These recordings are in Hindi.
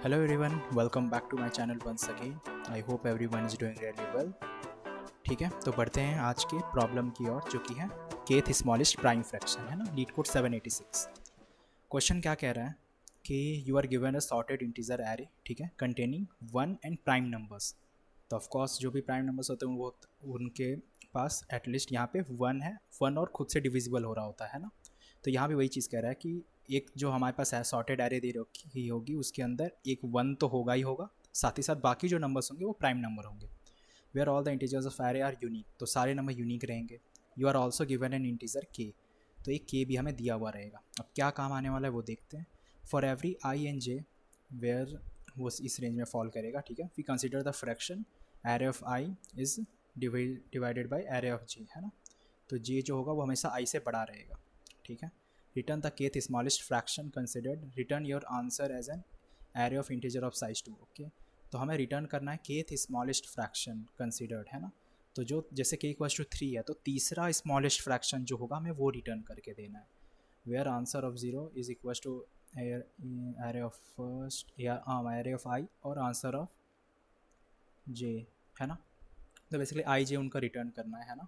Hello everyone, welcome back to my channel once again. I hope everyone is doing really well. ठीक है, तो बढ़ते हैं आज के प्रॉब्लम की ओर जो कि है केथ स्मॉलेस्ट प्राइम फ्रैक्शन, है ना, लीड कोड 786। क्वेश्चन क्या कह रहा है कि you are given a sorted integer array, ठीक है, containing one and prime numbers. तो ऑफकोर्स जो भी प्राइम नंबर्स होते हैं वो उनके पास एटलीस्ट यहाँ पे वन है, वन और खुद से डिविजिबल हो रहा होता है ना। तो यहाँ भी वही चीज़ कह रहा है कि एक जो हमारे पास है सॉर्टेड एरे दे रखी होगी उसके अंदर एक वन तो होगा ही होगा, साथ ही साथ बाकी जो नंबर्स होंगे वो प्राइम नंबर होंगे। Where all the integers of array are unique, तो सारे नंबर यूनिक रहेंगे। You are also given an integer K, तो एक के भी हमें दिया हुआ रहेगा। अब क्या काम आने वाला है वो देखते हैं। For every I N J where वो इस रेंज में फॉल करेगा, ठीक है, we consider the fraction array of I is divided by array of J, है ना। तो जे जो होगा वो हमेशा आई से बड़ा रहेगा, ठीक है। Return the kth smallest fraction considered, return your answer as an array of integer of size 2, okay. तो हमें रिटर्न करना है केथ स्मॉलेस्ट फ्रैक्शन कंसिडर्ड, है ना। तो जो जैसे के इक्वल्स टू 3 है तो तीसरा स्मॉलेस्ट फ्रैक्शन जो होगा हमें वो रिटर्न करके देना है। Where answer of 0 is equals to array of first या एरे ऑफ आई और आंसर ऑफ जे, है ना। तो बेसिकली आई जे उनका रिटर्न करना है ना।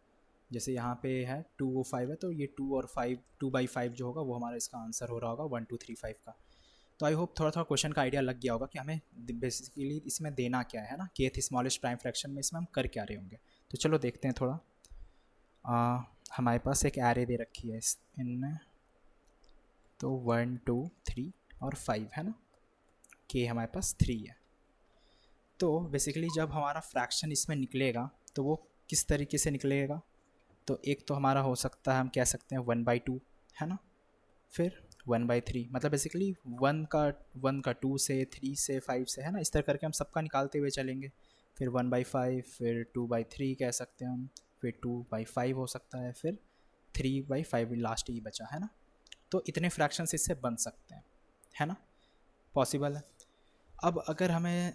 जैसे यहाँ पे है 205 है तो ये 2 और 5, 2/5 जो होगा वो हमारा इसका आंसर हो रहा होगा 1235 का। तो आई होप थोड़ा थोड़ा क्वेश्चन का आइडिया लग गया होगा कि हमें बेसिकली इसमें देना क्या है ना, केथ स्मॉलेस्ट प्राइम फ्रैक्शन में इसमें हम कर क्या रहे होंगे। तो चलो देखते हैं थोड़ा। हमारे पास एक एरे दे रखी है इनमें, तो 1 2 3 और 5 है ना, के हमारे पास 3 है। तो बेसिकली जब हमारा फ्रैक्शन इसमें निकलेगा तो वो किस तरीके से निकलेगा। तो एक तो हमारा हो सकता है, हम कह सकते हैं 1/2, है ना। फिर 1/3, मतलब बेसिकली वन का 2 से, 3 से, 5 से, है ना। इस तरह करके हम सबका निकालते हुए चलेंगे। फिर 1/5, फिर 2/3 कह सकते हैं हम, फिर 2/5 हो सकता है, फिर 3/5 लास्ट ही बचा, है ना। तो इतने फ्रैक्शंस इससे बन सकते हैं, है ना, पॉसिबल है। अब अगर हमें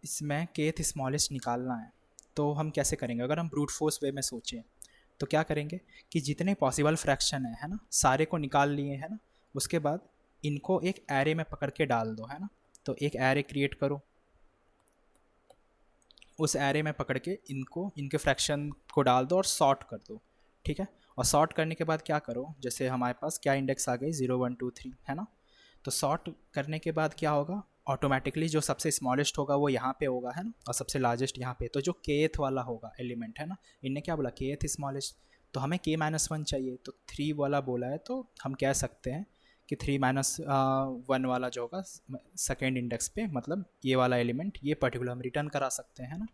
इसमें केथ स्मॉलेस्ट निकालना है तो हम कैसे करेंगे। अगर हम ब्रूट फोर्स वे में सोचें तो क्या करेंगे कि जितने पॉसिबल फ्रैक्शन है ना, सारे को निकाल लिए, है ना। उसके बाद इनको एक एरे में पकड़ के डाल दो, है ना। तो एक एरे क्रिएट करो, उस एरे में पकड़ के इनको, इनके फ्रैक्शन को डाल दो और सॉर्ट कर दो, ठीक है। और सॉर्ट करने के बाद क्या करो, जैसे हमारे पास क्या इंडेक्स आ गई 0 1 2 3, है ना। तो सॉर्ट करने के बाद क्या होगा, ऑटोमेटिकली जो सबसे स्मॉलेस्ट होगा वो यहाँ पे होगा, है ना, और सबसे लार्जेस्ट यहाँ पे। तो जो केथ वाला होगा एलिमेंट, है ना, इनने क्या बोला केथ स्मॉलेस्ट, तो हमें k-1 चाहिए, तो 3 वाला बोला है तो हम कह सकते हैं कि 3-1 वाला जो होगा सेकेंड इंडेक्स पे, मतलब ये वाला एलिमेंट, ये पर्टिकुलर हम रिटर्न करा सकते हैं, है ना।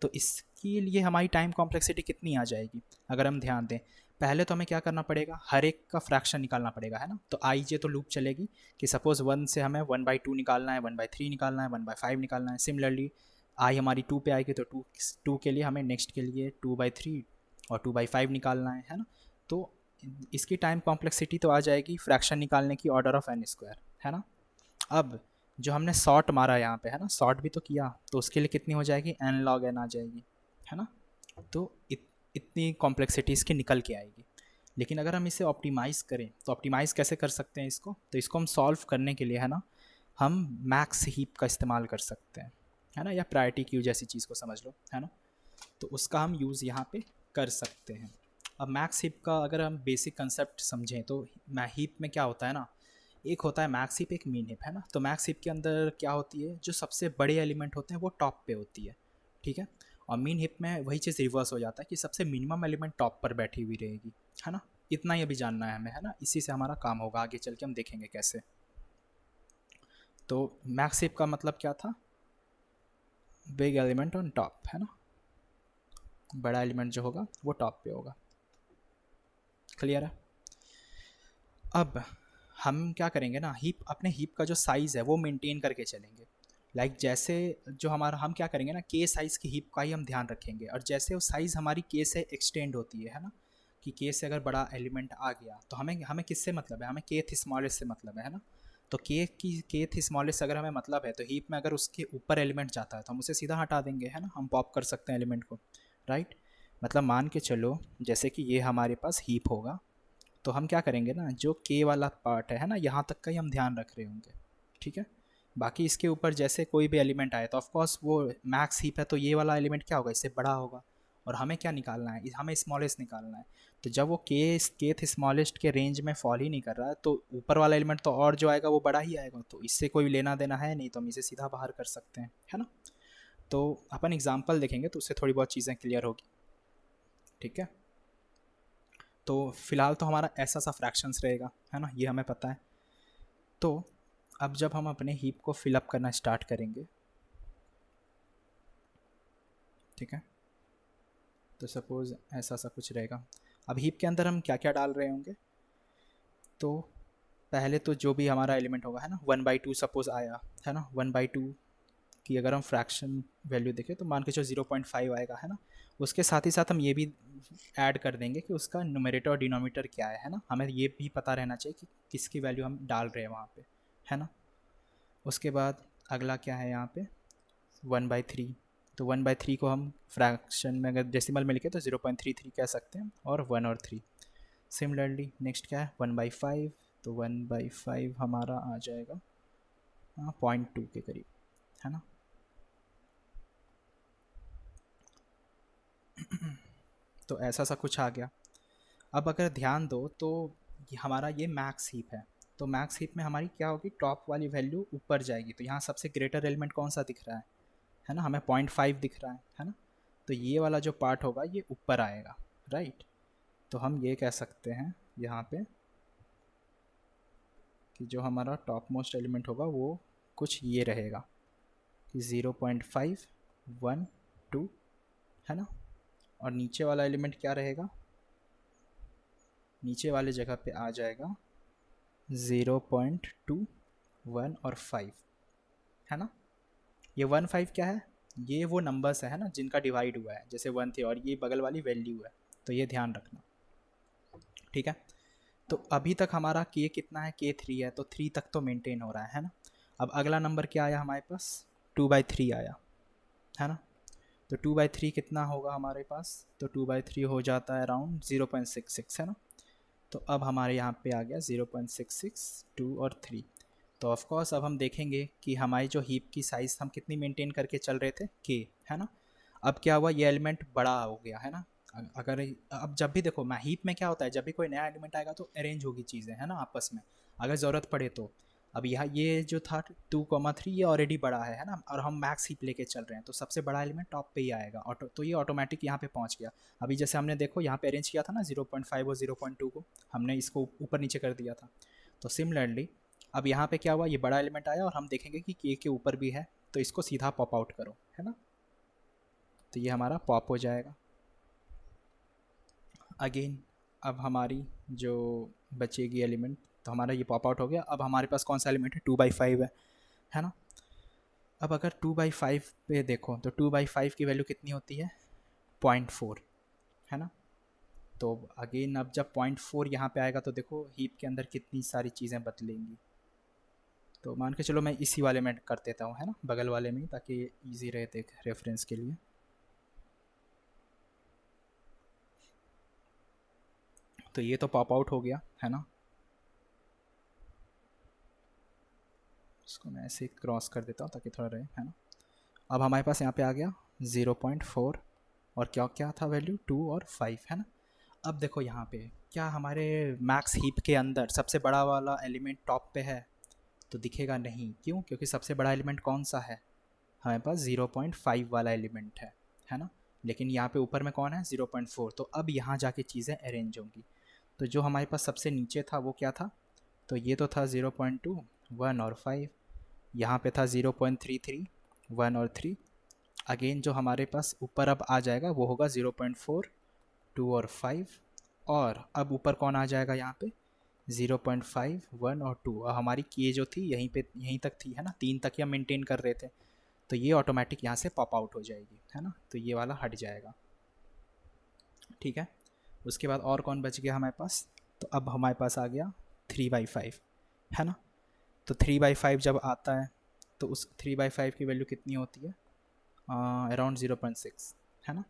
तो इसके लिए हमारी टाइम कॉम्प्लेक्सिटी कितनी आ जाएगी, अगर हम ध्यान दें। पहले तो हमें क्या करना पड़ेगा, हर एक का फ्रैक्शन निकालना पड़ेगा, है ना। तो आई जे तो लूप चलेगी कि सपोज 1 से हमें 1/2 निकालना है, 1/3 निकालना है, 1/5 निकालना है। सिमिलरली आई हमारी 2 पे आएगी तो 2 के लिए हमें नेक्स्ट के लिए 2/3 और 2/5 निकालना है ना। तो इसकी टाइम कॉम्प्लेक्सिटी तो आ जाएगी फ्रैक्शन निकालने की ऑर्डर ऑफ n², है ना। अब जो हमने सॉर्ट मारा यहाँ पे, है ना, सॉर्ट भी तो किया, तो उसके लिए कितनी हो जाएगी n log n आ जाएगी, है ना। तो इतनी कॉम्प्लेक्सिटी इसकी निकल के आएगी। लेकिन अगर हम इसे ऑप्टिमाइज़ करें तो ऑप्टिमाइज़ कैसे कर सकते हैं इसको, तो इसको हम सॉल्व करने के लिए, है ना, हम मैक्स हीप का इस्तेमाल कर सकते हैं, है ना, या प्रायोरिटी क्यू जैसी चीज़ को समझ लो, है ना। तो उसका हम यूज़ यहाँ पे कर सकते हैं। अब मैक्स हीप का अगर हम बेसिक कंसेप्ट समझें तो हीप में क्या होता है ना, एक होता है मैक्स हीप, एक मीन हीप, है ना। तो मैक्स हीप के अंदर क्या होती है, जो सबसे बड़े एलिमेंट होते हैं वो टॉप पे होती है, ठीक है। और मीन हिप में वही चीज़ रिवर्स हो जाता है कि सबसे मिनिमम एलिमेंट टॉप पर बैठी हुई रहेगी, है ना। इतना ही अभी जानना है हमें, है ना, इसी से हमारा काम होगा, आगे चल के हम देखेंगे कैसे। तो मैक्स हिप का मतलब क्या था, बिग एलिमेंट ऑन टॉप, है ना, बड़ा एलिमेंट जो होगा वो टॉप पे होगा। क्लियर है। अब हम क्या करेंगे ना, हीप, अपने हीप का जो साइज़ है वो मेंटेन करके चलेंगे। जैसे जो हमारा, हम क्या करेंगे ना, के साइज़ की हीप का ही हम ध्यान रखेंगे। और जैसे वो साइज़ हमारी के से एक्सटेंड होती है ना, कि के से अगर बड़ा एलिमेंट आ गया तो हमें हमें किससे मतलब है, हमें केथ स्मॉलेस्ट से मतलब है ना। तो केथ स्मॉलेस्ट अगर हमें मतलब है तो हीप में अगर उसके ऊपर एलिमेंट जाता है तो हम उसे सीधा हटा देंगे, है ना, हम पॉप कर सकते हैं एलिमेंट को, राइट। मतलब मान के चलो जैसे कि ये हमारे पास हीप होगा, तो हम क्या करेंगे ना, जो के वाला पार्ट है ना, यहाँ तक का ही हम ध्यान रख रहे होंगे, ठीक है। बाकी इसके ऊपर जैसे कोई भी एलिमेंट आए तो ऑफकोर्स वो मैक्स हीप है, तो ये वाला एलिमेंट क्या होगा, इससे बड़ा होगा। और हमें क्या निकालना है, हमें स्मॉलेस्ट निकालना है। तो जब वो केथ स्मॉलेस्ट के रेंज में फॉल ही नहीं कर रहा है, तो ऊपर वाला एलिमेंट तो और जो आएगा वो बड़ा ही आएगा, तो इससे कोई लेना देना है नहीं, तो हम इसे सीधा बाहर कर सकते हैं, है ना। तो अपन एग्जाम्पल देखेंगे तो उससे थोड़ी बहुत चीज़ें क्लियर होगी, ठीक है। तो फिलहाल तो हमारा ऐसा सा फ्रैक्शंस रहेगा, है ना, ये हमें पता है। तो अब जब हम अपने हीप को फिलअप करना स्टार्ट करेंगे, ठीक है, तो सपोज़ ऐसा सा कुछ रहेगा। अब हीप के अंदर हम क्या क्या डाल रहे होंगे, तो पहले तो जो भी हमारा एलिमेंट होगा, है ना, 1/2 सपोज़ आया, है ना, 1/2 की अगर हम फ्रैक्शन वैल्यू देखें तो मान के चलो 0.5 आएगा, है ना। उसके साथ ही साथ हम ये भी ऐड कर देंगे कि उसका न्यूमरेटर और डिनोमिनेटर क्या है ना, हमें ये भी पता रहना चाहिए कि किसकी वैल्यू हम डाल रहे हैं वहाँ पे, है ना। उसके बाद अगला क्या है यहाँ पे, 1/3। तो 1/3 को हम फ्रैक्शन में अगर डेसिमल में लिखे तो 0.33 कह सकते हैं, और 1 और 3। सिमिलरली नेक्स्ट क्या है, 1/5। तो 1/5 हमारा आ जाएगा 0.2 के करीब, है ना। तो ऐसा सा कुछ आ गया। अब अगर ध्यान दो तो हमारा ये मैक्स हीप है, तो मैक्स हीप में हमारी क्या होगी, टॉप वाली वैल्यू ऊपर जाएगी। तो यहाँ सबसे ग्रेटर एलिमेंट कौन सा दिख रहा है ना, हमें 0.5 दिख रहा है ना। तो ये वाला जो पार्ट होगा ये ऊपर आएगा, राइट। तो हम ये कह सकते हैं यहाँ पे कि जो हमारा टॉप मोस्ट एलिमेंट होगा वो कुछ ये रहेगा कि 0.5, 1, 2, है ना। और नीचे वाला एलिमेंट क्या रहेगा, नीचे वाले जगह पे आ जाएगा 0.2, 1 और 5, है ना। ये 1, 5 क्या है, ये वो नंबर्स है ना जिनका डिवाइड हुआ है, जैसे 1 थे और ये बगल वाली वैल्यू है, तो ये ध्यान रखना, ठीक है। तो अभी तक हमारा के कितना है, के 3 है, तो 3 तक तो मेंटेन हो रहा है ना। अब अगला नंबर क्या आया हमारे पास, 2/3 आया, है ना। तो 2/3 कितना होगा हमारे पास, तो 2/3 हो जाता है अराउंड 0.66, है ना। तो अब हमारे यहाँ पे आ गया 0.66, 2 और 3। तो ऑफकोर्स अब हम देखेंगे कि हमारी जो हीप की साइज़ हम कितनी मेंटेन करके चल रहे थे, के, है ना। अब क्या हुआ, ये एलिमेंट बड़ा हो गया, है ना। अगर अब जब भी देखो मैं हीप में क्या होता है, जब भी कोई नया एलिमेंट आएगा तो अरेंज होगी चीज़ें, है ना, आपस में, अगर ज़रूरत पड़े तो। अब यहाँ ये जो था 2,3 ये ऑलरेडी बड़ा है ना, और हम मैक्स हीप लेके चल रहे हैं, तो सबसे बड़ा एलिमेंट टॉप पे ही आएगा, ऑटो, तो ये ऑटोमेटिक यहाँ पे पहुँच गया। अभी जैसे हमने देखो यहाँ पे अरेंज किया था ना 0.5 और 0.2 को, हमने इसको ऊपर नीचे कर दिया था। तो सिमिलरली अब यहाँ पे क्या हुआ, ये बड़ा एलिमेंट आया और हम देखेंगे कि के ऊपर भी है, तो इसको सीधा पॉप आउट करो, है ना। तो ये हमारा पॉप हो जाएगा। अगेन अब हमारी जो बचेगी एलिमेंट, तो हमारा ये पॉप आउट हो गया। अब हमारे पास कौन सा एलिमेंट है, 2/5 है ना। अब अगर 2/5 पे देखो तो 2/5 की वैल्यू कितनी होती है, 0.4, है ना। तो अगेन अब जब 0.4 यहाँ पे आएगा तो देखो हीप के अंदर कितनी सारी चीज़ें बदलेंगी। तो मान के चलो मैं इसी वाले में कर देता हूँ, है ना, बगल वाले में, ताकि ईजी रहे देख रेफरेंस के लिए। तो ये तो पॉप आउट हो गया, है ना। इसको मैं ऐसे क्रॉस कर देता हूँ ताकि थोड़ा रहे, है ना। अब हमारे पास यहाँ पे आ गया 0.4, और क्या क्या था वैल्यू, 2 और 5, है ना। अब देखो यहाँ पे क्या हमारे मैक्स हीप के अंदर सबसे बड़ा वाला एलिमेंट टॉप पे है, तो दिखेगा नहीं, क्यों, क्योंकि सबसे बड़ा एलिमेंट कौन सा है, हमारे पास 0.5 वाला एलिमेंट है ना। लेकिन यहाँ पे ऊपर में कौन है, 0.4, तो अब यहाँ जाके चीज़ें अरेंज होंगी। तो जो हमारे पास सबसे नीचे था वो क्या था, तो ये तो था 0.2, 1 और 5। यहाँ पे था 0.33, 1 और 3। अगेन जो हमारे पास ऊपर अब आ जाएगा वो होगा 0.4, 2 और 5। और अब ऊपर कौन आ जाएगा यहाँ पे, 0.5, 1 और 2। और हमारी के जो थी यहीं पे, यहीं तक थी, है ना, 3 तक ही हम मेंटेन कर रहे थे, तो ये ऑटोमेटिक यहाँ से पॉप आउट हो जाएगी, है ना। तो ये वाला हट जाएगा, ठीक है। उसके बाद और कौन बच गया हमारे पास, तो अब हमारे पास आ गया 3/5, है ना। तो 3/5 जब आता है तो उस 3/5 की वैल्यू कितनी होती है, अराउंड 0.6, है ना।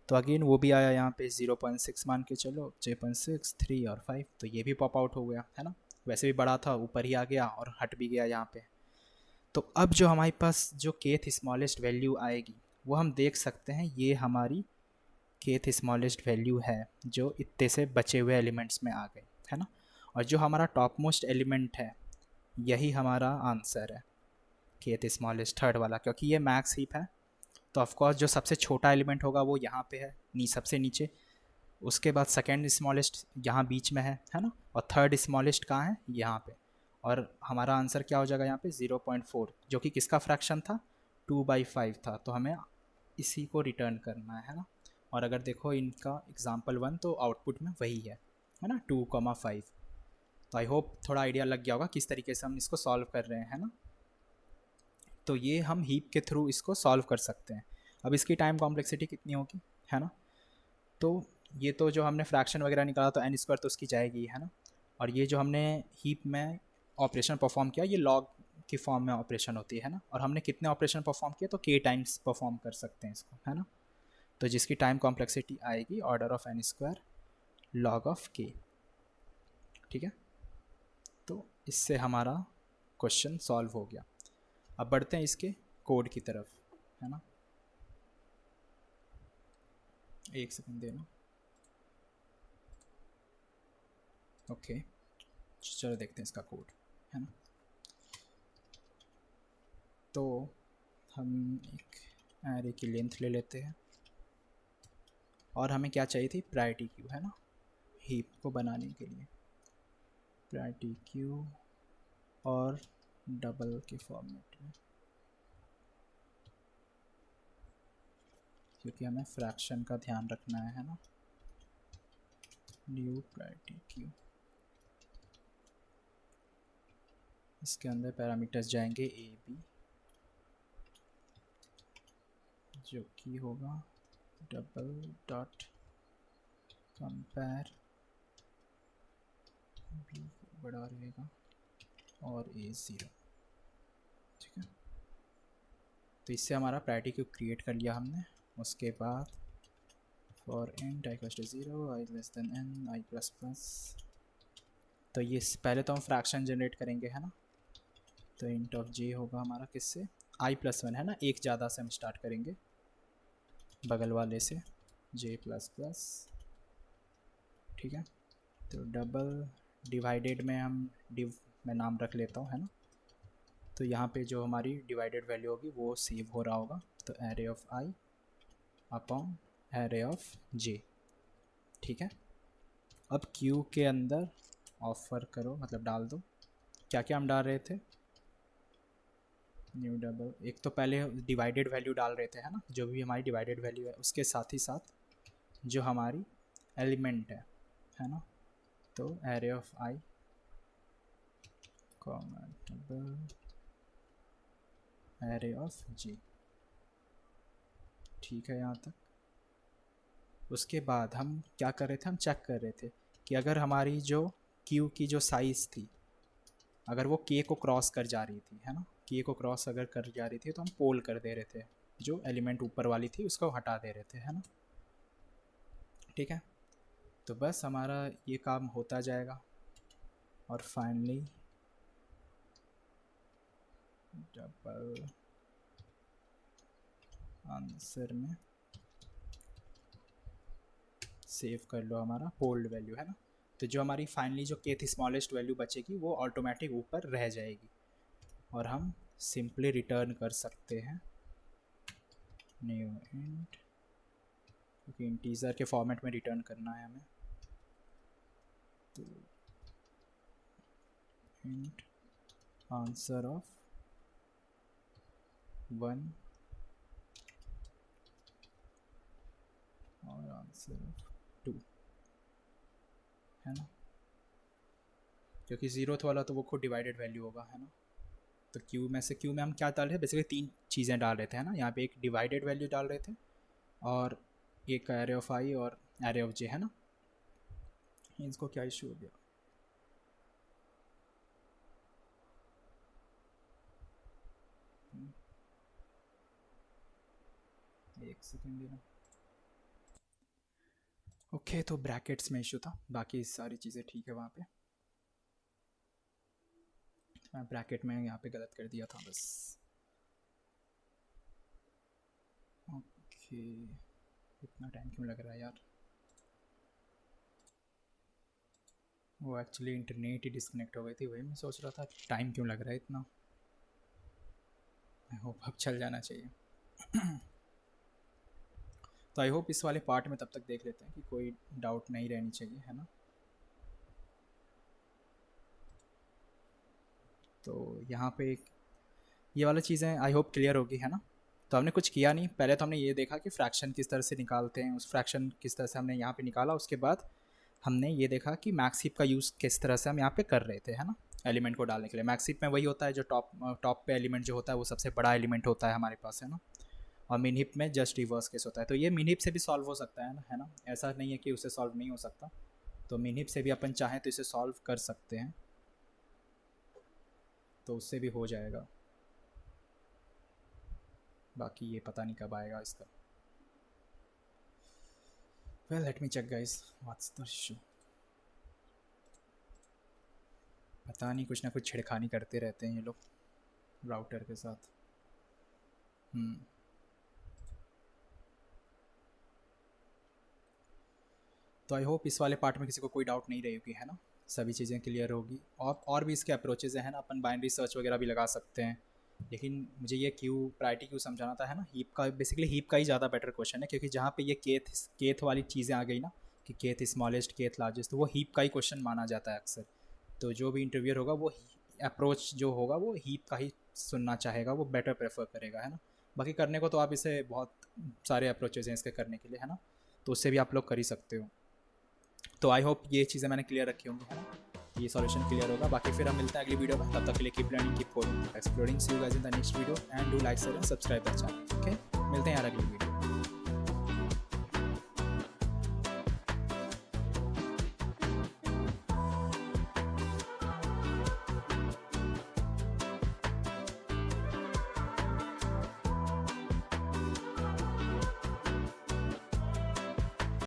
तो अगेन वो भी आया यहाँ पे 0.6 मान के चलो, 0.6, 3 और 5, तो ये भी पॉप आउट हो गया, है ना। वैसे भी बड़ा था, ऊपर ही आ गया और हट भी गया यहाँ पे। तो अब जो हमारे पास जो केथ स्मॉलेस्ट वैल्यू आएगी वो हम देख सकते हैं, ये हमारी केथ स्मॉलेस्ट वैल्यू है जो इतने से बचे हुए एलिमेंट्स में आ गई, है ना। और जो हमारा टॉप मोस्ट एलिमेंट है यही हमारा आंसर है, केथ स्मॉलेस्ट थर्ड वाला, क्योंकि ये मैक्स हीप है। तो ऑफकोर्स जो सबसे छोटा एलिमेंट होगा वो यहाँ पे है, सबसे नीचे। उसके बाद सेकेंड स्मॉलेस्ट यहाँ बीच में है ना। और थर्ड स्मॉलेस्ट कहाँ है, यहाँ पे। और हमारा आंसर क्या हो जाएगा यहाँ पे 0.4, जो कि किसका फ्रैक्शन था, 2/5 था। तो हमें इसी को रिटर्न करना है ना। और अगर देखो इनका एग्जाम्पल 1 तो आउटपुट में वही है ना, 2,5। तो आई होप थोड़ा आइडिया लग गया होगा किस तरीके से हम इसको सॉल्व कर रहे हैं, है ना। तो ये हम हीप के थ्रू इसको सॉल्व कर सकते हैं। अब इसकी टाइम कॉम्प्लेक्सिटी कितनी होगी, है ना। तो ये तो जो हमने फ्रैक्शन वगैरह निकाला तो n स्क्वायर तो उसकी जाएगी, है ना। और ये जो हमने हीप में ऑपरेशन परफॉर्म किया ये लॉग की फॉर्म में ऑपरेशन होती है ना। और हमने कितने ऑपरेशन परफॉर्म किए तो k टाइम्स परफॉर्म कर सकते हैं इसको, है ना। तो जिसकी टाइम कॉम्प्लेक्सिटी आएगी order of n square log of k। ठीक है, तो इससे हमारा क्वेश्चन सॉल्व हो गया। अब बढ़ते हैं इसके कोड की तरफ, है ना। एक सेकंड देना। ओके, चलो देखते हैं इसका कोड, है ना। तो हम एक एरे की लेंथ ले लेते हैं और हमें क्या चाहिए थी, प्रायोरिटी क्यू, है ना, हीप को बनाने के लिए। प्रायोरिटी क्यू और डबल के फॉर्मेट में, क्योंकि हमें फ्रैक्शन का ध्यान रखना है ना। न्यू प्रायोरिटी क्यू, इसके अंदर पैरामीटर्स जाएंगे ए बी, जो कि होगा डबल डॉट कंपेयर बी बड़ा रहेगा और ए 0। ठीक है, तो इससे हमारा प्रायोरिटी क्यू क्रिएट कर लिया हमने। उसके बाद for n i = 0 i n i ++, तो ये पहले तो हम फ्रैक्शन जनरेट करेंगे, है ना। तो इंट ऑफ j होगा हमारा किससे, i+1, है ना, एक ज़्यादा से हम स्टार्ट करेंगे बगल वाले से, j++। ठीक है, तो डबल डिवाइडेड में हम डिव में नाम रख लेता हूँ, है ना। तो यहाँ पे जो हमारी डिवाइडेड वैल्यू होगी वो सेव हो रहा होगा, तो array of i upon array of j। ठीक है, अब q के अंदर ऑफर करो, मतलब डाल दो। क्या क्या हम डाल रहे थे, न्यू डबल, एक तो पहले डिवाइडेड वैल्यू डाल रहे थे, है ना, जो भी हमारी डिवाइडेड वैल्यू है उसके साथ ही साथ जो हमारी एलिमेंट है ना। तो array of i comma double array of j। ठीक है यहाँ तक। उसके बाद हम क्या कर रहे थे, हम चेक कर रहे थे कि अगर हमारी जो q की जो साइज़ थी अगर वो k को क्रॉस कर जा रही थी, है ना, k को क्रॉस अगर कर जा रही थी तो हम पोल कर दे रहे थे, जो एलिमेंट ऊपर वाली थी उसको हटा दे रहे थे, है ना। ठीक है, तो बस हमारा ये काम होता जाएगा और फाइनली डबल आंसर में सेव कर लो हमारा पोल्ड वैल्यू, है ना। तो जो हमारी फाइनली जो केथ स्मॉलेस्ट वैल्यू बचेगी वो ऑटोमेटिक ऊपर रह जाएगी और हम सिंपली रिटर्न कर सकते हैं न्यू इंट, क्योंकि इंटीजर के फॉर्मेट में रिटर्न करना है हमें। तो इंट आंसर ऑफ 1 और आंसर ऑफ 2, है ना, क्योंकि ज़ीरोथ वाला तो वो खुद डिवाइडेड वैल्यू होगा, है ना। तो क्यू में से, क्यू में हम क्या डाल रहे थे, बेसिकली 3 चीज़ें डाल रहे थे, है ना। यहाँ पे एक डिवाइडेड वैल्यू डाल रहे थे और एक एरे ऑफ i और एरे ऑफ j, है ना। इसको क्या इशू हो गया, एक सेकेंड देना। ओके, तो ब्रैकेट्स में इशू था, बाकी सारी चीज़ें ठीक है वहाँ पे। मैं ब्रैकेट में यहाँ पे गलत कर दिया था बस। ओके, इतना टाइम क्यों लग रहा है यार? वो एक्चुअली इंटरनेट ही डिस्कनेक्ट हो गई थी, वही मैं सोच रहा था टाइम क्यों लग रहा है इतना। आई होप अब चल जाना चाहिए। तो आई होप इस वाले पार्ट में तब तक देख लेते हैं कि कोई डाउट नहीं रहनी चाहिए, है ना। तो यहाँ पे ये वाला चीज़ें आई होप क्लियर होगी, है ना। तो हमने कुछ किया नहीं, पहले तो हमने ये देखा कि फ्रैक्शन किस तरह से निकालते हैं, उस फ्रैक्शन किस तरह से हमने यहाँ पे निकाला। उसके बाद हमने ये देखा कि मैक्स हीप का यूज़ किस तरह से हम यहाँ पे कर रहे थे, है ना, एलिमेंट को डालने के लिए। मैक्स हीप में वही होता है जो टॉप पे एलिमेंट जो होता है वो सबसे बड़ा एलिमेंट होता है हमारे पास, है ना। और मिन हिप में जस्ट रिवर्स केस होता है। तो ये मिन हिप से भी सॉल्व हो सकता है ना, ऐसा नहीं है कि उससे सॉल्व नहीं हो सकता। तो मिन हिप से भी अपन चाहें तो इसे सॉल्व कर सकते हैं, तो उससे भी हो जाएगा। बाकी ये पता नहीं कब आएगा इसका। Well let me check guys, what's the issue. पता नहीं, कुछ ना कुछ छेड़खानी करते रहते हैं ये लोग राउटर के साथ। तो आई होप इस वाले पार्ट में किसी को कोई डाउट नहीं रहेगी, है ना, सभी चीज़ें क्लियर होगी। और भी इसके अप्रोचेज़ हैं ना, अपन बाइनरी सर्च वगैरह भी लगा सकते हैं। लेकिन मुझे ये प्रायोरिटी क्यों समझाना था, है ना, हीप का, बेसिकली हीप का ही ज़्यादा बेटर क्वेश्चन है, क्योंकि जहाँ पे ये केथ वाली चीज़ें आ गई ना कि केथ स्मॉलेस्ट केथ लार्जेस्ट, तो वो हीप का ही क्वेश्चन माना जाता है अक्सर। तो जो भी इंटरव्यूअर होगा वो अप्रोच जो होगा वो हीप का ही सुनना चाहेगा, वो बेटर प्रेफर करेगा, है ना। बाकी करने को तो आप इसे बहुत सारे अप्रोचेज़ हैं इसके करने के लिए, है ना, तो उससे भी आप लोग कर ही सकते हो। तो आई होप ये चीज़ें मैंने क्लियर रखी होंगी, है ना, ये सॉल्यूशन क्लियर होगा। बाकी फिर हम मिलते हैं अगली वीडियो में, तब तक के लिए keep learning, keep coding, exploring. See you guys in the next video and do like share and subscribe the channel. Okay, मिलते हैं यार अगली वीडियो।